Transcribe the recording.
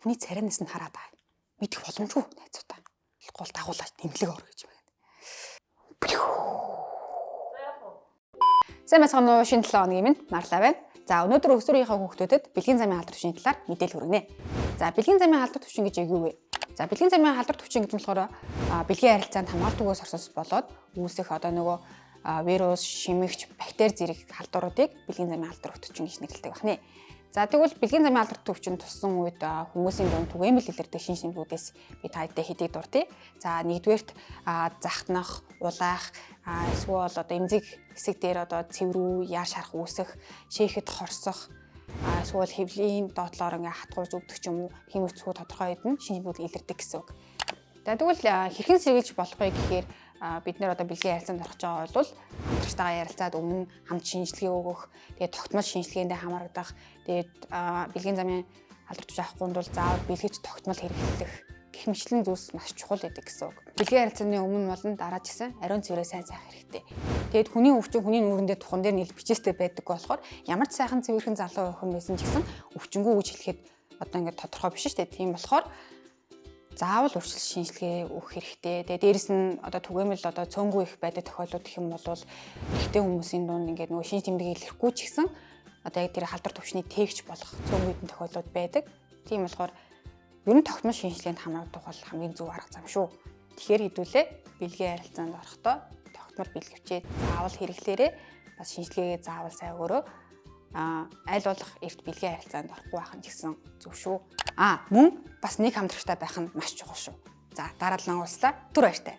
Хүний царинаас нь хараад байгаа. Мэдэх боломжгүй найзуудаа. Гол дагуулж тэмдлэг ор гэж байна. Сайн мэцхан уу шинэ 7 хоногийн минь Марла байна. За өнөөдөр өсвөрийнхаа хүүхдүүдэд бэлгийн замын алдар төвчний талаар мэдээлэл хүргэнэ. За бэлгийн замын алдар төвчин гэж юу вэ? За бэлгийн замын алдар төвчин гэж болохоор бэлгийн харилцаанд хамгаалтгүй сорсос болоод үүсэх нөгөө вирус, шимэгч, бактери зэрэг халдваруудыг бэлгийн замын алдар төвчин гэж нэрлэдэг байна. За тэгвэл бэлгийн замын алдар төвчин туссан үед хүмүүсийн дунд түгээмэл илэрдэг шинж тэмдгүүдээс би та хэдий хэдий дуртъя. За нэгдүгээрт захтнах, улаах, эсвэл эмзэг хэсэг дээр цэврүү, яар шарах үүсэх, шийхэд хорсох, эсвэл хэвлийн доотлоор хатгуурж өвдөх ч юм уу тийм үсгүүд тодорхой хэдэн шинж тэмдгүүд илэрдэг гэсэн үг. За тэгвэл хэрхэн сэргийлж болох вэ гэхээр бид нэр бэлгийн харилцаанд орох гэж байгаа бол хамтрагчтайгаа ярилцаад өмнө хамт шинжилгээ өгөх, тэгээд тогтмол шинжилгээндээ хамрагдах, тэгээд бэлгийн замын алдар төвч авахгүй бол заавал бэлгэц тогтмол хэрэглэх гэх мэтлэн зүйлс маш чухал гэдэг гэсэн үг. Бэлгийн харилцааны өмнө болон дараа ч гэсэн ариун цэврээ сайн заах хэрэгтэй. Тэгээд хүний өвчин хүний нүүрэндээ тухан дээр нийл бичээстэй байдаг болохоор ямар ч сайхан цэвэрхэн залуу охин байсан ч гэсэн өвчнгөө гэж хэлэхэд ингээд тодорхой биш шүү дээ. Тийм болохоор заавал урьдчилан шинжилгээ өгөх хэрэгтэй. Тэгээ дээрэс нь түгээмэл цөөнгүй их байдаг тохиолдол гэх юм бол эрэгтэй хүмүүсийн дунд ингээд нөгөө шинж тэмдэг илэрхгүй ч гэсэн яг тэр халдвар төвчний тээгч болох цөөнгүй хэдэн тохиолдол байдаг. Тийм болохоор ер нь тогтмол шинжилгээнд хамрагдах бол хамгийн зөв арга зам шүү. Тэгэхээр хэдүүлээ бэлгийн харилцаанд орохдоо тогтмол бэлгэвчээ заавал хэрэглээрэй. Бас шинжилгээгээ заавал сайн өгөөрэй. Аль болох эрт бэлгийн харилцаанд орохгүй байх нь гэсэн зөв шүү. Мөн бас нэг хамтрагчтай байх нь маш чухал шүү. За дараалал уулзлаа. Түр баяртай.